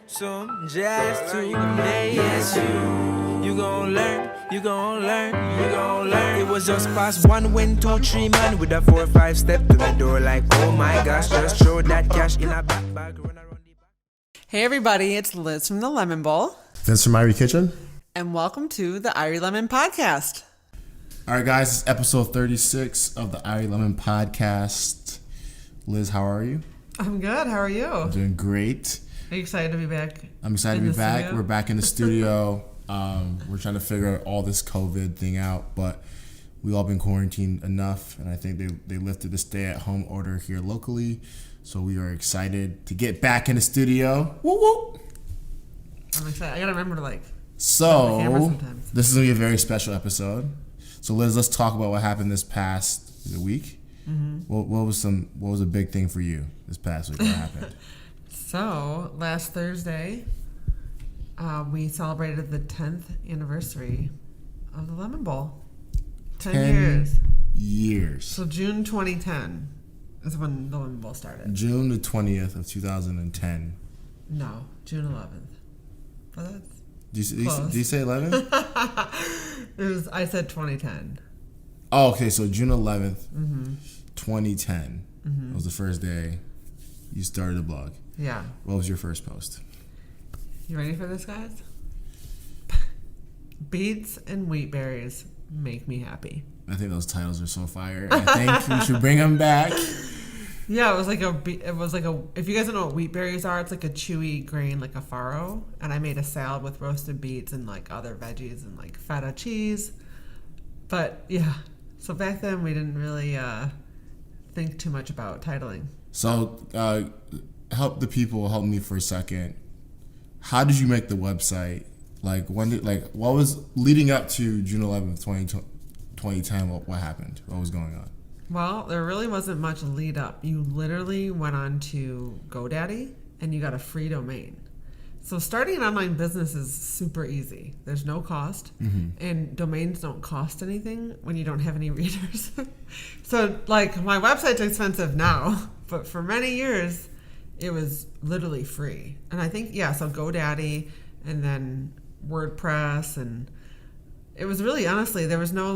some jazz today. Yes, you gon' learn, you gon' learn, you gon' learn. It was just past 1, 2, 3 man with a 4, 5 step to the door like, oh my gosh, just throw that cash in a back bag, run around the back. Hey everybody, it's Liz from the Lemon Bowl. Vince from Irie Kitchen. And welcome to the Irie Lemon Podcast. All right, guys, it's episode 36 of the Irie Lemon Podcast. Liz, how are you? I'm good. How are you? I'm doing great. Are you excited to be back? I'm excited to be back. Studio? We're back in the studio. We're trying to figure all this COVID thing out, but we've all been quarantined enough, and I think they lifted the stay-at-home order here locally, so we are excited to get back in the studio. Woo woo! I'm excited. I gotta remember to the camera So sometimes. this is gonna be a very special episode. So Liz, let's talk about what happened this past week. Mm-hmm. What was a big thing for you this past week? What happened? So last Thursday, we celebrated the 10th anniversary of the Lemon Bowl. 10 years. So June 2010 is when the Lemon Bowl started. June the 20th of 2010. No, June 11th. But that's Did you say 11? I said 2010. Oh, okay. So June 11th, 2010 was the first day you started a blog. Yeah. What was your first post? You ready for this, guys? Beets and wheat berries make me happy. I think those titles are so fire. I think we should bring them back. Yeah, it was like a. If you guys don't know what wheat berries are, it's like a chewy grain, like a farro. And I made a salad with roasted beets and like other veggies and like feta cheese. But yeah, so back then we didn't really think too much about titling. So help me for a second. How did you make the website? What was leading up to June 11th, 2010? What happened? What was going on? Well, there really wasn't much lead up. You literally went on to GoDaddy and you got a free domain. So starting an online business is super easy. There's no cost, and domains don't cost anything when you don't have any readers. So like my website's expensive now, but for many years it was literally free. And I think, so GoDaddy and then WordPress, and it was really, honestly, there was no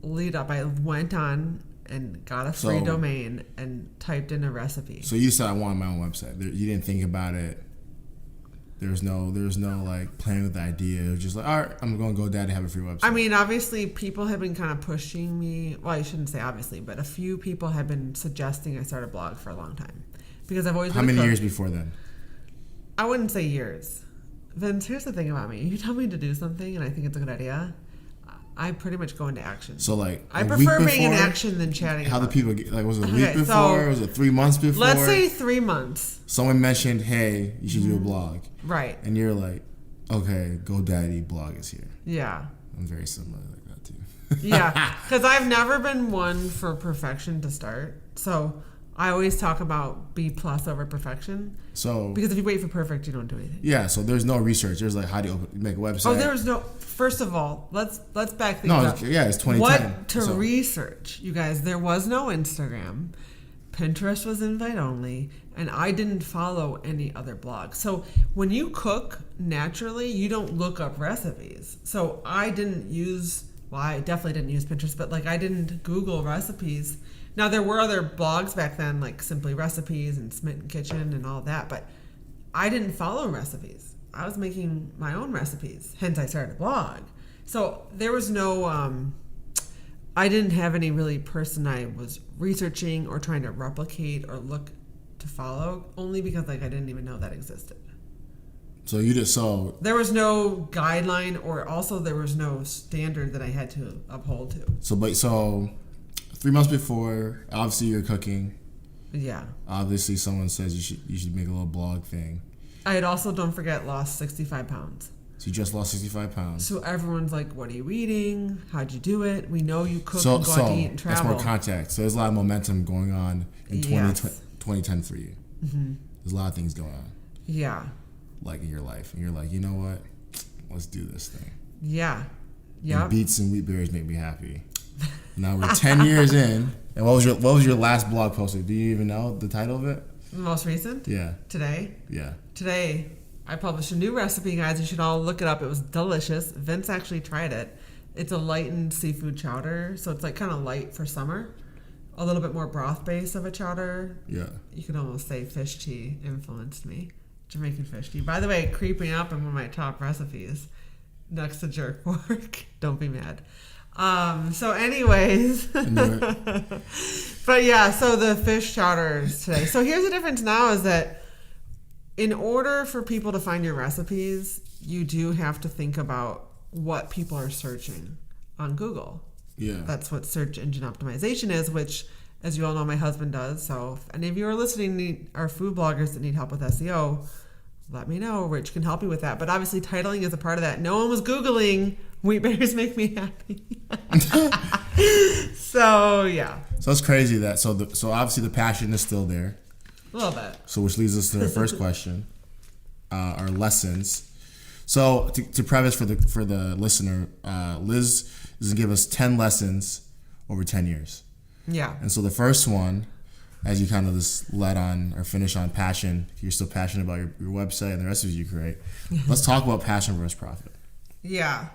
lead up. I went on and got a free domain and typed in a recipe. So you said I wanted my own website. You didn't think about it. There was no playing with the idea. It was just all right, I'm going to GoDaddy, have a free website. I mean, obviously people have been kind of pushing me. Well, I shouldn't say obviously, but a few people have been suggesting I start a blog for a long time because I've always been How many years before then? I wouldn't say years. Vince, here's the thing about me. You tell me to do something and I think it's a good idea, I pretty much go into action. So I prefer being in action than chatting. How the people get, was it a week before? Was it 3 months before? Let's say 3 months. Someone mentioned, hey, you should do a blog. Right. And you're like, okay, GoDaddy blog is here. Yeah. I'm very similar like that too. Yeah, because I've never been one for perfection to start. So I always talk about B+ over perfection. So because if you wait for perfect, you don't do anything. Yeah, so there's no research. There's how do you make a website? Oh, there was no. First of all, let's back things up. It's 2010. What to research, you guys? There was no Instagram. Pinterest was invite only, and I didn't follow any other blogs. So when you cook naturally, you don't look up recipes. So I didn't use. Well, I definitely didn't use Pinterest, but I didn't Google recipes. Now, there were other blogs back then, like Simply Recipes and Smitten Kitchen and all that, but I didn't follow recipes. I was making my own recipes, hence I started a blog. So there was no, I didn't have any really person I was researching or trying to replicate or look to follow, only because I didn't even know that existed. So you just saw... There was no guideline, or also there was no standard that I had to uphold to. So 3 months before, obviously you're cooking. Yeah. Obviously someone says you should make a little blog thing. I had also, don't forget, lost 65 pounds. So you just lost 65 pounds. So everyone's like, what are you eating? How'd you do it? We know you cook and go out to eat and travel. That's more context. So there's a lot of momentum going on in 2010 for you. Mm-hmm. There's a lot of things going on. Yeah. In your life. And you're like, you know what? Let's do this thing. Yeah. Yeah. Beets and wheat berries make me happy. Now we're 10 years in. And what was your last blog post? Do you even know the title of it? Most recent? Yeah. Today? Yeah. Today, I published a new recipe, guys. You should all look it up. It was delicious. Vince actually tried it. It's a lightened seafood chowder, so it's like kind of light for summer. A little bit more broth base of a chowder. Yeah. You could almost say fish tea influenced me. Jamaican fish tea. By the way, creeping up in one of my top recipes next to jerk pork. Don't be mad. So anyways, but yeah, so the fish chowders today. So here's the difference now is that in order for people to find your recipes, you do have to think about what people are searching on Google. Yeah. That's what search engine optimization is, which, as you all know, my husband does. So if any of you are listening, are food bloggers that need help with SEO, let me know. Rich can help you with that. But obviously titling is a part of that. No one was Googling wheat berries make me happy. So, yeah. So it's crazy that, so obviously the passion is still there. A little bit. So which leads us to the first question, our lessons. So to preface for the listener, Liz is going to give us 10 lessons over 10 years. Yeah. And so the first one, as you kind of just led on or finish on passion, if you're still passionate about your website and the recipes you create, let's talk about passion versus profit. Yeah.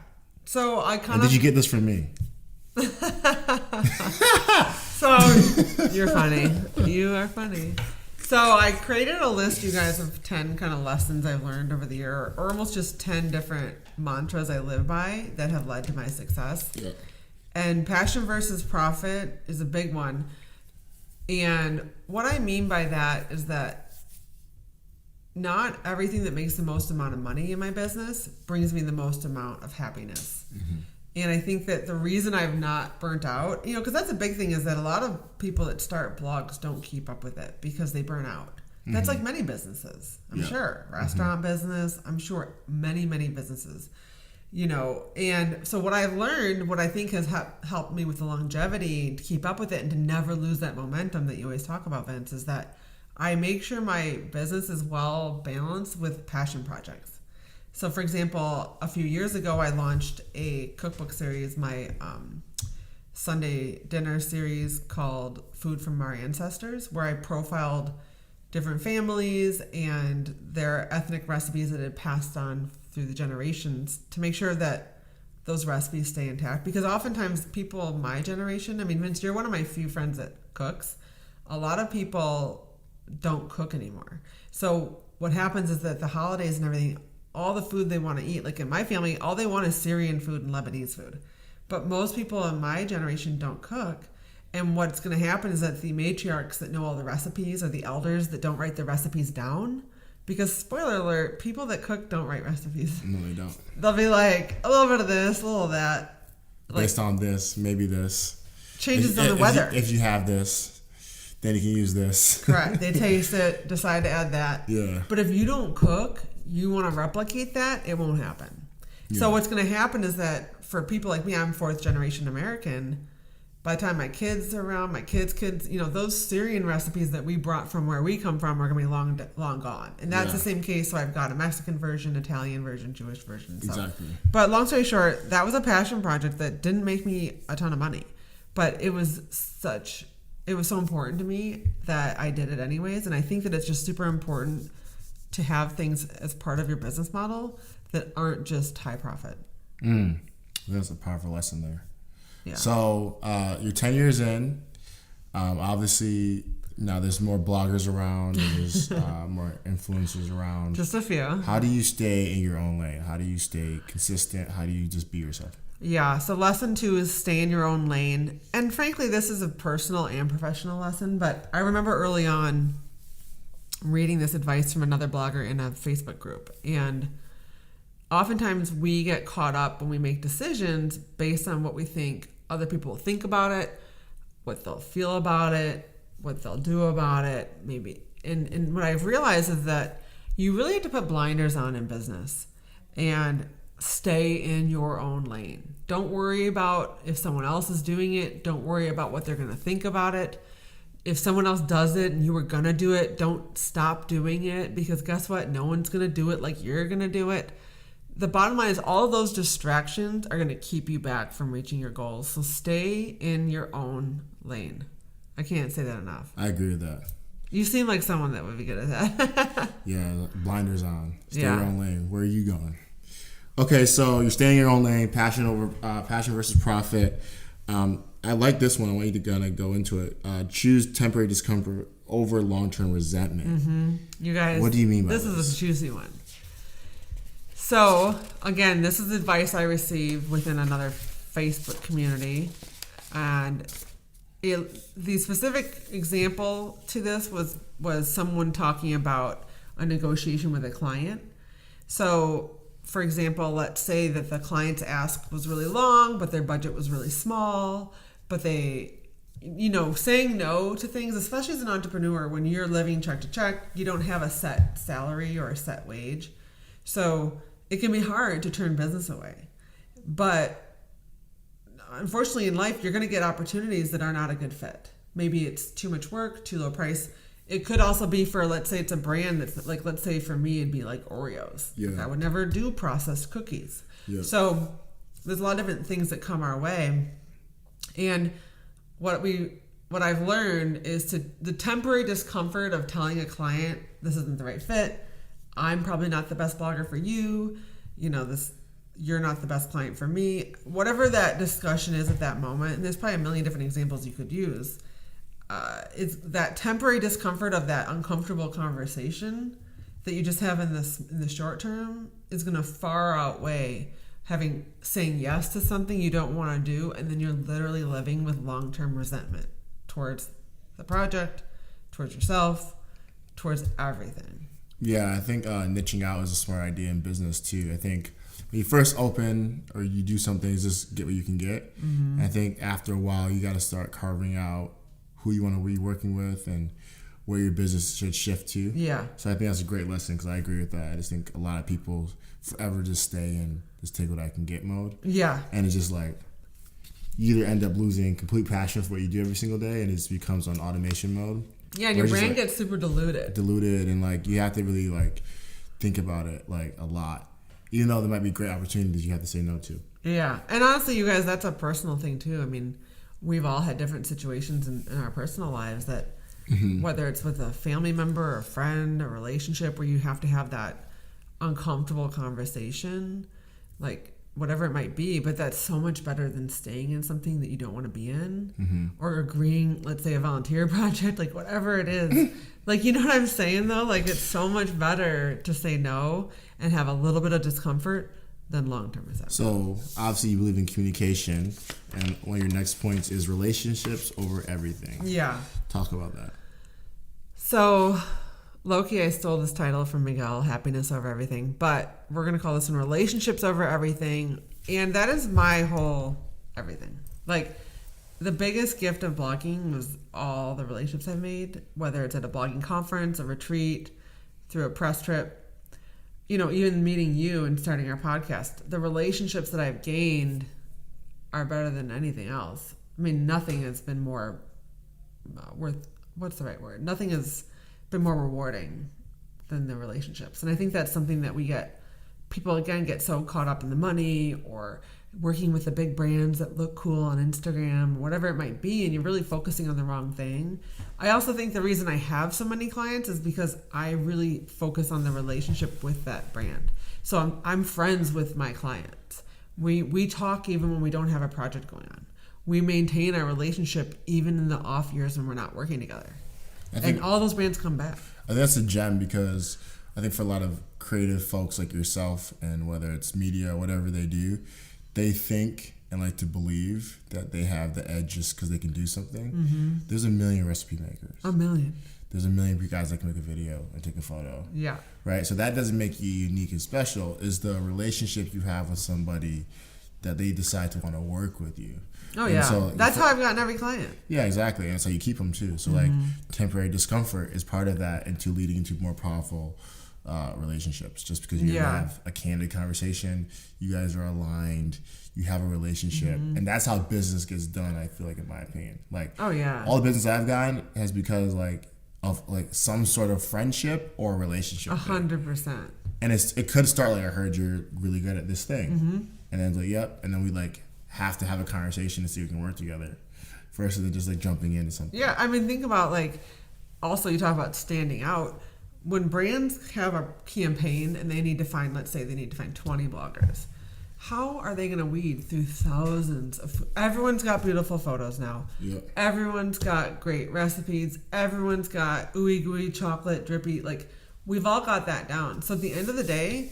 So I kind And of... did you get this from me? So you're funny. You are funny. So I created a list, you guys, of 10 kind of lessons I've learned over the year, or almost just 10 different mantras I live by that have led to my success. Yeah. And passion versus profit is a big one. And what I mean by that is that not everything that makes the most amount of money in my business brings me the most amount of happiness. Mm-hmm. And I think that the reason I've not burnt out, because that's a big thing, is that a lot of people that start blogs don't keep up with it because they burn out. Mm-hmm. That's like many businesses, I'm sure. Restaurant business, I'm sure many, many businesses. And so what I've learned, what I think has helped me with the longevity to keep up with it and to never lose that momentum that you always talk about, Vince, is that I make sure my business is well balanced with passion projects. So, for example, a few years ago, I launched a cookbook series, my Sunday dinner series called Food from Our Ancestors, where I profiled different families and their ethnic recipes that had passed on through the generations to make sure that those recipes stay intact. Because oftentimes people of my generation, Vince, you're one of my few friends that cooks. A lot of people don't cook anymore. So what happens is that the holidays and everything, all the food they want to eat, like in my family, all they want is Syrian food and Lebanese food. But most people in my generation don't cook. And what's going to happen is that the matriarchs that know all the recipes or the elders that don't write the recipes down, because spoiler alert, people that cook don't write recipes. No, they don't. They'll be like, a little bit of this, a little of that. Based on this, maybe this. Changes on the weather. If you have this, then you can use this. Correct. They taste it, decide to add that. Yeah. But if you don't cook, you want to replicate that, it won't happen. Yeah. So what's going to happen is that for people like me, I'm fourth generation American. By the time my kids are around, my kids, those Syrian recipes that we brought from where we come from are going to be long gone. And that's the same case. So I've got a Mexican version, Italian version, Jewish version. So. Exactly. But long story short, that was a passion project that didn't make me a ton of money. But it was so important to me that I did it anyways. And I think that it's just super important to have things as part of your business model that aren't just high profit. That's a powerful lesson there. Yeah. So you're 10 years in. Obviously, now there's more bloggers around. And there's more influencers around. Just a few. How do you stay in your own lane? How do you stay consistent? How do you just be yourself? Yeah. So lesson 2 is stay in your own lane. And frankly, this is a personal and professional lesson. But I remember early on reading this advice from another blogger in a Facebook group. And oftentimes we get caught up when we make decisions based on what we think other people will think about it, what they'll feel about it, what they'll do about it, maybe. And what I've realized is that you really have to put blinders on in business and stay in your own lane. Don't worry about if someone else is doing it. Don't worry about what they're going to think about it. If someone else does it and you were going to do it, don't stop doing it, because guess what? No one's going to do it like you're going to do it. The bottom line is all of those distractions are going to keep you back from reaching your goals. So stay in your own lane. I can't say that enough. I agree with that. You seem like someone that would be good at that. Yeah, blinders on. Stay Yeah. your own lane. Where are you going? Okay, so you're staying in your own lane. Passion versus profit. I like this one. I want you to kind of go into it. Choose temporary discomfort over long-term resentment. You guys, What do you mean by this? this? Is a juicy one. So again, this is advice I received within another Facebook community, and the specific example to this was someone talking about a negotiation with a client. So, for example, let's say that the client's ask was really long, but their budget was really small, but they, saying no to things, especially as an entrepreneur, when you're living check to check, you don't have a set salary or a set wage. So it can be hard to turn business away. But unfortunately in life, you're going to get opportunities that are not a good fit. Maybe it's too much work, too low price. It could also be for, let's say it's a brand that's like, let's say for me, it'd be like Oreos. Yeah. I would never do processed cookies. Yeah. So there's a lot of different things that come our way. And what I've learned is the temporary discomfort of telling a client, this isn't the right fit. I'm probably not the best blogger for you. You're not the best client for me. Whatever that discussion is at that moment, and there's probably a million different examples you could use, is that temporary discomfort of that uncomfortable conversation that you just have in the short term is going to far outweigh saying yes to something you don't want to do, and then you're literally living with long-term resentment towards the project, towards yourself, towards everything. Yeah, I think niching out is a smart idea in business too. I think when you first open or you do something, it's just get what you can get. Mm-hmm. I think after a while, you got to start carving out who you want to be working with and where your business should shift to. Yeah. So I think that's a great lesson because I agree with that. I just think a lot of people forever just stay in just take what I can get mode. Yeah. And it's just like you either end up losing complete passion for what you do every single day and it just becomes on automation mode. Yeah, and your brain gets super diluted. And like you have to really like think about it like a lot. Even though there might be great opportunities you have to say no to. Yeah. And honestly, you guys, that's a personal thing too. I mean, we've all had different situations in our personal lives that whether it's with a family member, a friend, a relationship where you have to have that uncomfortable conversation, like whatever it might be, but that's so much better than staying in something that you don't want to be in or agreeing, let's say a volunteer project, like whatever it is. Like, you know what I'm saying though? Like it's so much better to say no and have a little bit of discomfort than long-term resentment. So obviously you believe in communication, and one of your next points is relationships over everything. Yeah. Talk about that. So low-key, I stole this title from Miguel, Happiness Over Everything, but we're going to call this one Relationships Over Everything, and that is my whole everything. Like, the biggest gift of blogging was all the relationships I've made, whether it's at a blogging conference, a retreat, through a press trip, even meeting you and starting our podcast. The relationships that I've gained are better than anything else. I mean, nothing has been more what's the right word? Nothing has been more rewarding than the relationships. And I think that's something that people again get so caught up in the money or working with the big brands that look cool on Instagram, whatever it might be, and you're really focusing on the wrong thing. I also think the reason I have so many clients is because I really focus on the relationship with that brand. So I'm friends with my clients. We talk even when we don't have a project going on. We maintain our relationship even in the off years when we're not working together. And all those brands come back. I think that's a gem because I think for a lot of creative folks like yourself, and whether it's media or whatever they do, they think and like to believe that they have the edge just because they can do something. Mm-hmm. There's a million recipe makers. A million. There's a million guys that can make a video and take a photo. Yeah. Right? So that doesn't make you unique and special. Is the relationship you have with somebody that they decide to want to work with you. Oh, yeah. So that's how I've gotten every client. Yeah, exactly. And that's how you keep them, too. So, like, temporary discomfort is part of that into leading into more powerful relationships. Just because you have a candid conversation, you guys are aligned, you have a relationship. And that's how business gets done, I feel like, in my opinion. Like, all the business I've gotten has because, of some sort of friendship or relationship. 100%. And it could start like, I heard you're really good at this thing. And then it's like, yep. And then we have to have a conversation to see if we can work together versus than just jumping into something. Yeah, I mean, think about also you talk about standing out. When brands have a campaign and they need to find, let's say they need to find 20 bloggers, how are they going to weed through thousands of... Everyone's got beautiful photos now. Yep. Everyone's got great recipes. Everyone's got ooey gooey chocolate drippy. Like, we've all got that down. So at the end of the day,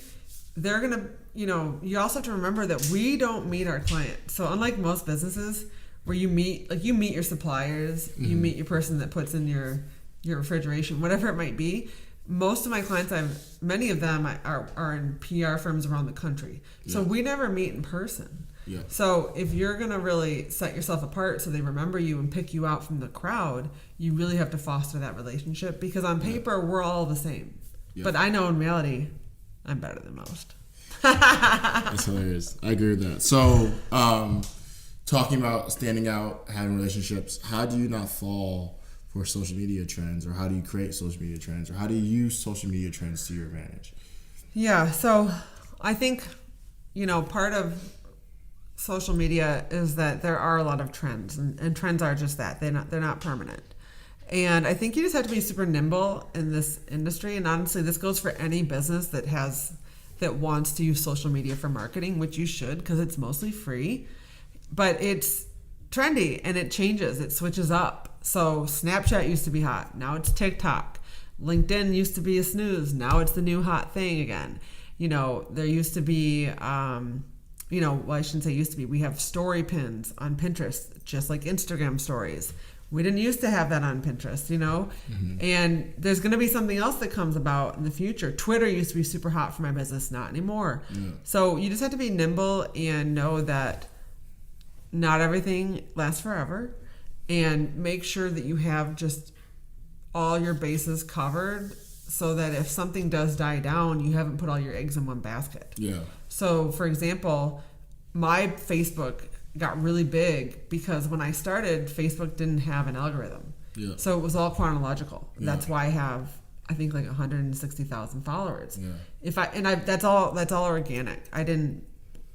they're going to, you also have to remember that we don't meet our client. So unlike most businesses where you meet your suppliers, you meet your person that puts in your refrigeration, whatever it might be. Most of my clients, many of them are in PR firms around the country. So we never meet in person. Yeah. So if you're going to really set yourself apart so they remember you and pick you out from the crowd, you really have to foster that relationship, because on paper, we're all the same. Yeah. But I know in reality, I'm better than most. That's hilarious. I agree with that. So talking about standing out, having relationships, how do you not fall for social media trends, or how do you create social media trends, or how do you use social media trends to your advantage? Yeah, so I think, part of social media is that there are a lot of trends, and trends are just that. They're not permanent. And I think you just have to be super nimble in this industry. And honestly, this goes for any business that wants to use social media for marketing, which you should, because it's mostly free. But it's trendy and it changes. It switches up. So Snapchat used to be hot. Now it's TikTok. LinkedIn used to be a snooze. Now it's the new hot thing again. There used to be, well, I shouldn't say used to be. We have story pins on Pinterest, just like Instagram stories. We didn't used to have that on Pinterest, And there's going to be something else that comes about in the future. Twitter used to be super hot for my business, not anymore. Yeah. So you just have to be nimble and know that not everything lasts forever. And make sure that you have just all your bases covered, so that if something does die down, you haven't put all your eggs in one basket. Yeah. So, for example, my Facebook got really big because when I started, Facebook didn't have an algorithm. Yeah. So it was all chronological. Yeah. That's why I have, I think, like 160,000 followers. Yeah. That's all organic. I didn't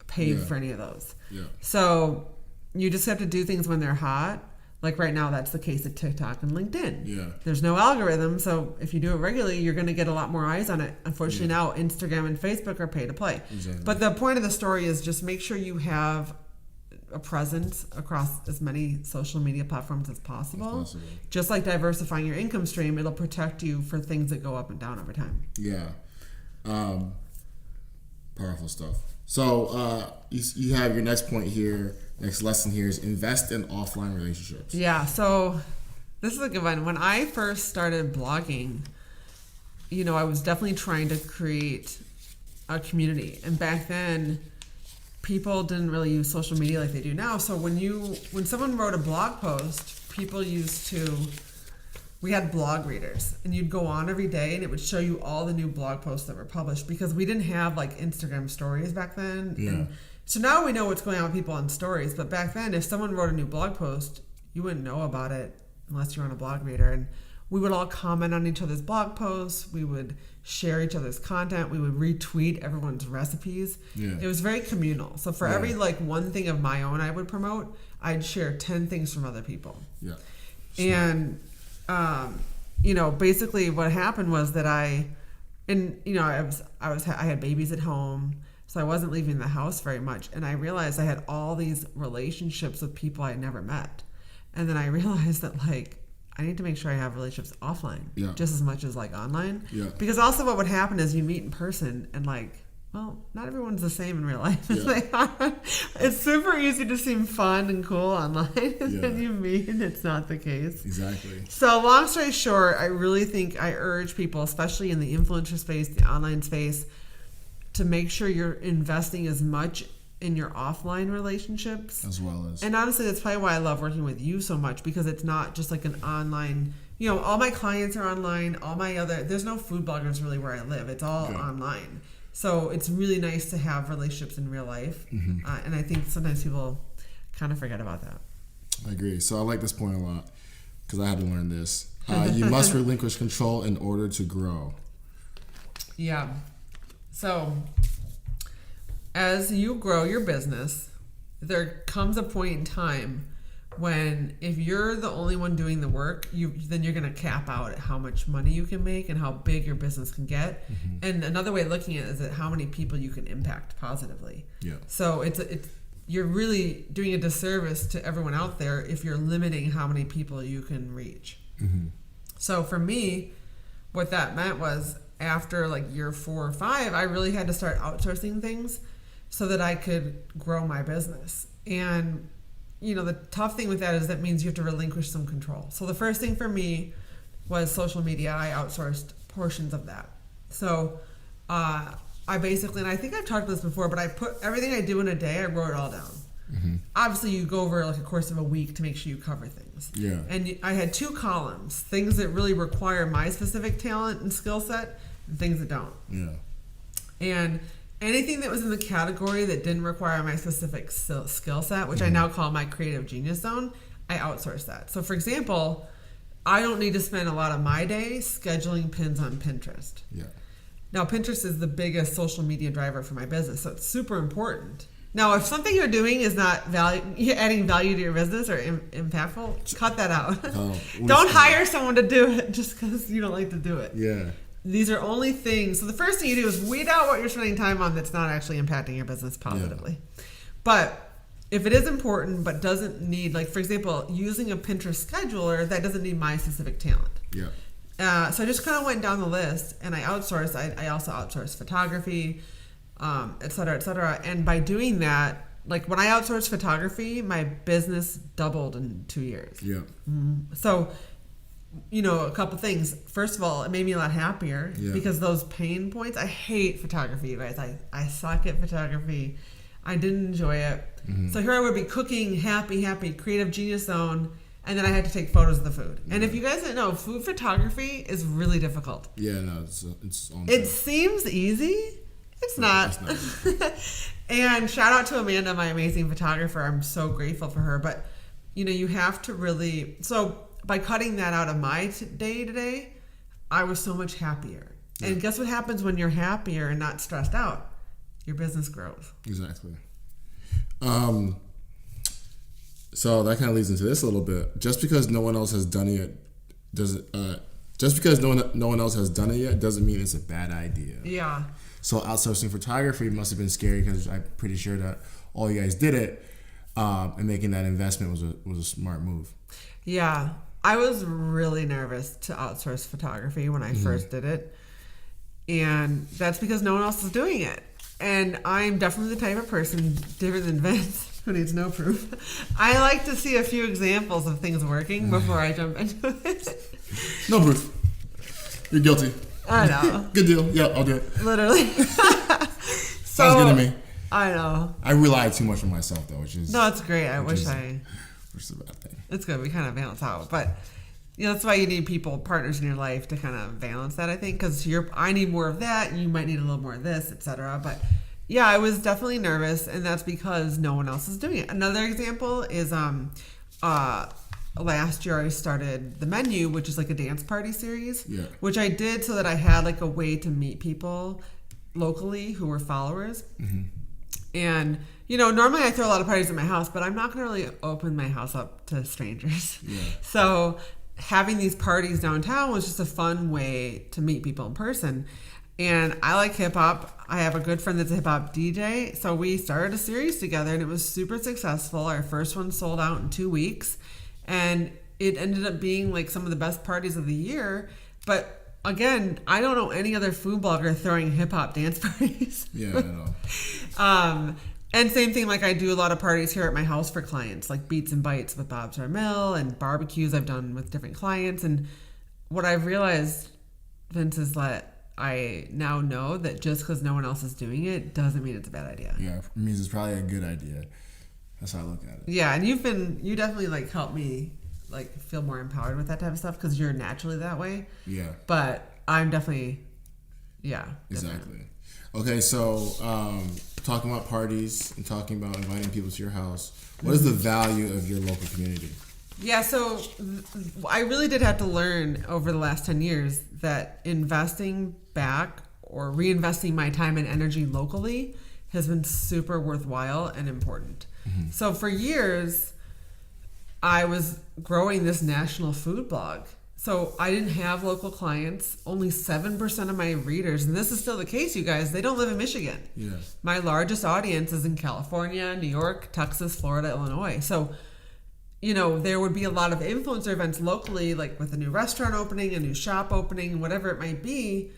pay for any of those. Yeah. So you just have to do things when they're hot. Like right now, that's the case at TikTok and LinkedIn. Yeah. There's no algorithm, so if you do it regularly, you're going to get a lot more eyes on it. Unfortunately, now Instagram and Facebook are pay to play. Exactly. But the point of the story is just make sure you have a presence across as many social media platforms as possible. Just like diversifying your income stream, it'll protect you for things that go up and down over time. Yeah. Powerful stuff. So you have your next point here. Next lesson here is invest in offline relationships. Yeah, so this is a good one. When I first started blogging, I was definitely trying to create a community. And back then, people didn't really use social media like they do now. So when someone wrote a blog post, we had blog readers, and you'd go on every day and it would show you all the new blog posts that were published, because we didn't have like Instagram stories back then. Yeah. And so now we know what's going on with people on stories, but back then, if someone wrote a new blog post, you wouldn't know about it unless you were on a blog reader. And we would all comment on each other's blog posts. We would share each other's content. We would retweet everyone's recipes. Yeah. It was very communal. So for every one thing of my own I would promote, I'd share 10 things from other people. Yeah. And basically what happened was that I had babies at home. So I wasn't leaving the house very much. And I realized I had all these relationships with people I had never met. And then I realized that I need to make sure I have relationships offline just as much as online. Yeah. Because also what would happen is you meet in person and not everyone's the same in real life as they are. It's super easy to seem fun and cool online, and then you meet and it's not the case. Exactly. So long story short, I really think I urge people, especially in the influencer space, the online space, to make sure you're investing as much in your offline relationships. As well as. And honestly, that's probably why I love working with you so much, because it's not just like an online, all my clients are online, there's no food bloggers really where I live. It's all online. So it's really nice to have relationships in real life. Mm-hmm. And I think sometimes people kind of forget about that. I agree. So I like this point a lot because I had to learn this. You must relinquish control in order to grow. Yeah. So as you grow your business, there comes a point in time if you're the only one doing the work, then you're going to cap out at how much money you can make and how big your business can get. And another way of looking at it is at how many people you can impact positively. Yeah. So you're really doing a disservice to everyone out there if you're limiting how many people you can reach. So for me, what that meant was after like year 4 or 5, I really had to start outsourcing things so that I could grow my business. And the tough thing with that is that means you have to relinquish some control. So the first thing for me was social media. I outsourced portions of that. So I basically, and I think I've talked about this before, but I put everything I do in a day, I wrote it all down. Obviously, you go over like a course of a week to make sure you cover things. Yeah. And I had 2 columns, things that really require my specific talent and skill set, and things that don't. Yeah. And anything that was in the category that didn't require my specific skill set, which I now call my creative genius zone, I outsource that. So for example, I don't need to spend a lot of my day scheduling pins on Pinterest. Yeah. Now, Pinterest is the biggest social media driver for my business, so it's super important. Now, if something you're doing is not adding value to your business or impactful, cut that out. Don't hire someone to do it just because you don't like to do it. Yeah. These are only things. So the first thing you do is weed out what you're spending time on that's not actually impacting your business positively. Yeah. But if it is important but doesn't need, like for example, using a Pinterest scheduler, that doesn't need my specific talent. Yeah. So I just kind of went down the list and I outsourced. I also outsourced photography, et cetera, et cetera. And by doing that, like when I outsourced photography, my business doubled in 2 years. Yeah. So, a couple things. First of all, it made me a lot happier because those pain points, I hate photography, you guys. I suck at photography. I didn't enjoy it. So here I would be cooking, happy, creative genius zone. And then I had to take photos of the food. And if you guys didn't know, food photography is really difficult. Yeah, no, it's on it seems easy. It's not. It's not. And shout out to Amanda, my amazing photographer. I'm so grateful for her. But, you have to really... So by cutting that out of my day today, I was so much happier. Yeah. And guess what happens when you're happier and not stressed out? Your business grows. Exactly. So that kind of leads into this a little bit. Just because no one else has done it doesn't mean it's a bad idea. Yeah. So outsourcing photography must have been scary because I'm pretty sure that all you guys did it, and making that investment was a smart move. Yeah. I was really nervous to outsource photography when I first did it. And that's because no one else is doing it. And I'm definitely the type of person, different than Vince, who needs no proof. I like to see a few examples of things working before I jump into it. No proof. You're guilty. I know. Good deal. Yeah, I'll do it. Literally. Sounds good to me. I know. I rely too much on myself, though, which is... No, it's great. Which is a bad thing. It's good. We kind of balance out. But, that's why you need partners in your life to kind of balance that, I think. Because I need more of that. You might need a little more of this, etc. But, yeah, I was definitely nervous. And that's because no one else is doing it. Another example is last year I started The Menu, which is like a dance party series. Yeah. Which I did so that I had like a way to meet people locally who were followers. And, normally I throw a lot of parties at my house, but I'm not going to really open my house up to strangers. Yeah. So having these parties downtown was just a fun way to meet people in person. And I like hip hop. I have a good friend that's a hip hop DJ. So we started a series together and it was super successful. Our first one sold out in 2 weeks. And it ended up being like some of the best parties of the year. But again, I don't know any other food blogger throwing hip hop dance parties. Yeah, I know. And same thing, like I do a lot of parties here at my house for clients, like Beats and Bites with Bob's Ramil and barbecues I've done with different clients. And what I've realized, Vince, is that I now know that just because no one else is doing it doesn't mean it's a bad idea. Yeah, it means it's probably a good idea. That's how I look at it. Yeah, and you definitely like helped me like feel more empowered with that type of stuff because you're naturally that way. Yeah. But I'm definitely, Exactly. Different. Okay, so talking about parties and talking about inviting people to your house, what is the value of your local community? Yeah, so I really did have to learn over the last 10 years that investing back or reinvesting my time and energy locally has been super worthwhile and important. So for years, I was growing this national food blog. So I didn't have local clients. Only 7% of my readers, and this is still the case, you guys, they don't live in Michigan. Yeah. My largest audience is in California, New York, Texas, Florida, Illinois. So, there would be a lot of influencer events locally, like with a new restaurant opening, a new shop opening, whatever it might be.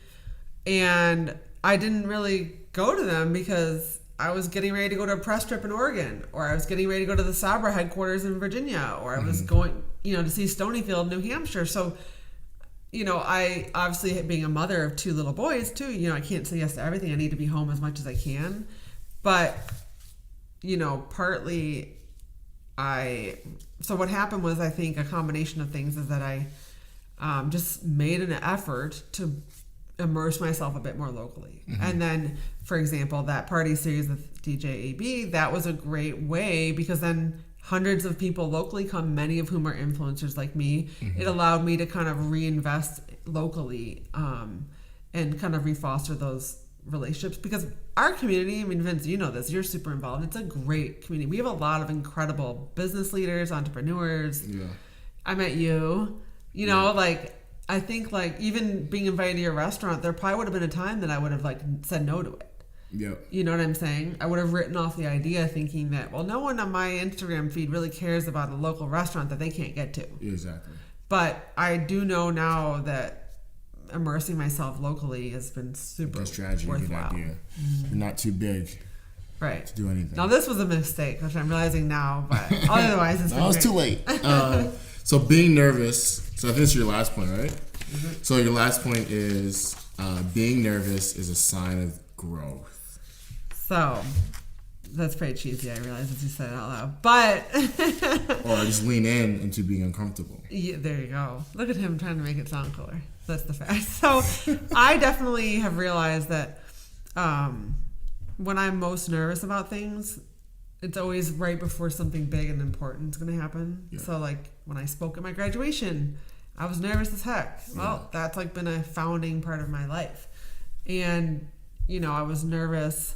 And I didn't really go to them because I was getting ready to go to a press trip in Oregon, or I was getting ready to go to the Sabra headquarters in Virginia, or I was going, to see Stonyfield, New Hampshire. So, I obviously, being a mother of 2 little boys too, I can't say yes to everything. I need to be home as much as I can. But, partly so what happened was, I think a combination of things is that I just made an effort to immerse myself a bit more locally. And then, for example, that party series with DJ AB, that was a great way, because then hundreds of people locally come, many of whom are influencers like me. It allowed me to kind of reinvest locally and kind of refoster those relationships, because our community, I mean, Vince, you know this, you're super involved. It's a great community. We have a lot of incredible business leaders, entrepreneurs. Yeah. I met you, I think even being invited to your restaurant, there probably would have been a time that I would have said no to it. Yeah. You know what I'm saying? I would have written off the idea thinking that, well, no one on my Instagram feed really cares about a local restaurant that they can't get to. Exactly. But I do know now that immersing myself locally has been super worthwhile. Good idea. You're not too big. Right. To do anything. Now, this was a mistake, which I'm realizing now, but otherwise it's been it's too late. So being nervous, so I think it's your last point, right? So your last point is being nervous is a sign of growth. So that's pretty cheesy, I realize, as you said it out loud. But or just lean into being uncomfortable. Yeah, there you go. Look at him trying to make it sound cooler. That's the fact. So I definitely have realized that when I'm most nervous about things, it's always right before something big and important is going to happen. Yeah. So when I spoke at my graduation, I was nervous as heck. Well, that's been a founding part of my life. And, I was nervous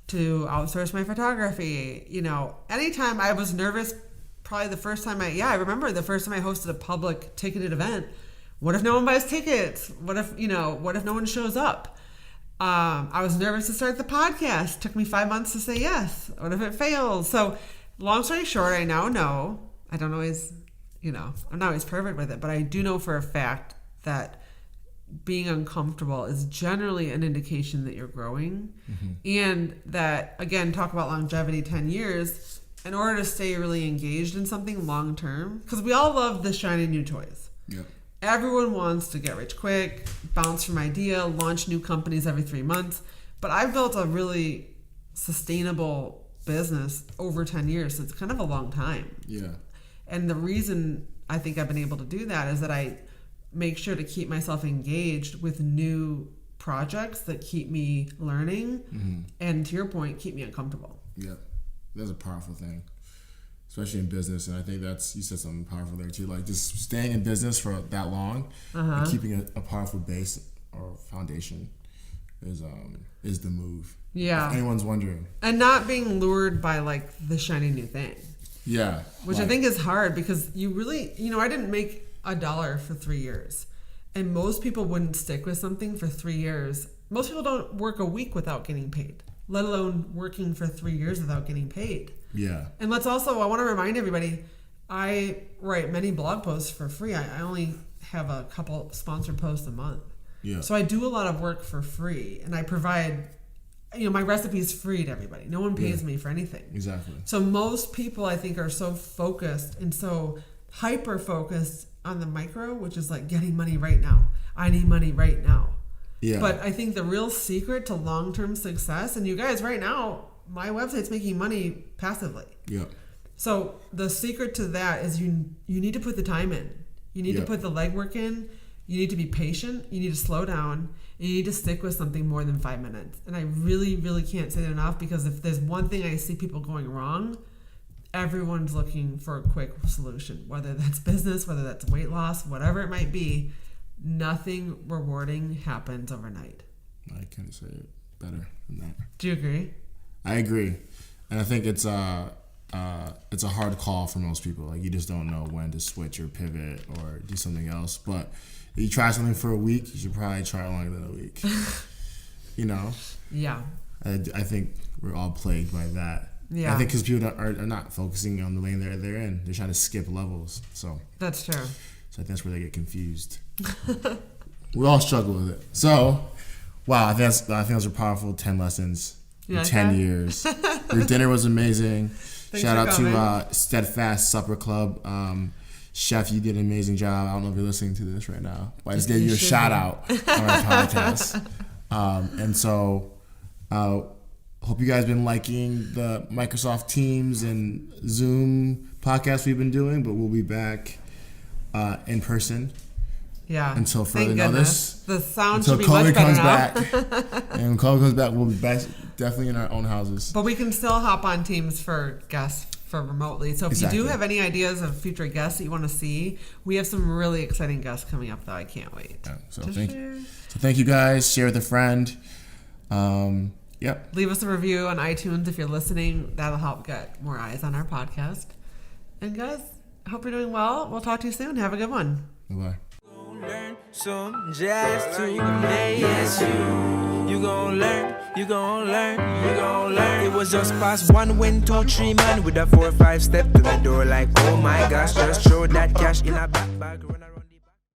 to outsource my photography. Anytime I was nervous, probably the first time I remember the first time I hosted a public ticketed event. What if no one buys tickets? What if no one shows up? I was nervous to start the podcast. It took me 5 months to say yes. What if it fails? So long story short, I now know, I don't always, I'm not always perfect with it, but I do know for a fact that being uncomfortable is generally an indication that you're growing. And that, again, talk about longevity, 10 years, in order to stay really engaged in something long term, because we all love the shiny new toys. Yeah. Everyone wants to get rich quick, bounce from idea, launch new companies every 3 months. But I've built a really sustainable business over 10 years. So it's kind of a long time. Yeah. And the reason I think I've been able to do that is that I make sure to keep myself engaged with new projects that keep me learning. And to your point, keep me uncomfortable. Yeah. That's a powerful thing, especially in business. And I think you said something powerful there too. Just staying in business for that long and keeping a powerful base or foundation is the move. Yeah. If anyone's wondering. And not being lured by the shiny new thing. Yeah. Which I think is hard, because you really, I didn't make $1 for 3 years. And most people wouldn't stick with something for 3 years. Most people don't work a week without getting paid, let alone working for 3 years without getting paid. Yeah. And I want to remind everybody, I write many blog posts for free. I only have a couple sponsored posts a month. Yeah. So I do a lot of work for free, and I provide, my recipe is free to everybody. No one pays me for anything. Exactly. So most people, I think, are so focused and so hyper focused on the micro, which is getting money right now. I need money right now. Yeah. But I think the real secret to long-term success, and you guys right now, my website's making money passively. Yeah. So the secret to that is you need to put the time in. You need to put the legwork in. You need to be patient. You need to slow down. And you need to stick with something more than 5 minutes. And I really, really can't say that enough, because if there's one thing I see people going wrong, everyone's looking for a quick solution, whether that's business, whether that's weight loss, whatever it might be. Nothing rewarding happens overnight. I can't say it better than that. Do you agree? I agree. And I think it's, I it's a hard call for most people. Like, you just don't know when to switch or pivot or do something else. But if you try something for a week, you should probably try longer than a week. You know? Yeah. I think we're all plagued by that. Yeah. I think because people are not focusing on the lane they're in. They're trying to skip levels. So That's true. I think that's where they get confused. We all struggle with it. So, wow, I think those are powerful 10 lessons in 10 years. Your dinner was amazing. Shout out to Steadfast Supper Club. Chef, you did an amazing job. I don't know if you're listening to this right now, but I just gave you a shout out on our podcast. And so, hope you guys been liking the Microsoft Teams and Zoom podcast we've been doing, but we'll be back in person. Yeah. Until further notice. The sound until should be much better now. Back. And when COVID comes back, we'll be back definitely in our own houses. But we can still hop on Teams for guests for remotely. So if you do have any ideas of future guests that you want to see, we have some really exciting guests coming up that I can't wait. Yeah, so thank you guys. Share with a friend. Yep. Leave us a review on iTunes if you're listening. That'll help get more eyes on our podcast. And guys, I hope you're doing well. We'll talk to you soon. Have a good one. Bye-bye. Learn some jazz today. Yes, you gon' learn, you gon' learn, you gon' learn. It was just past 1, 2, 3 man with a 4, 5 step to the door like, oh my gosh, just throw that cash in a back bag.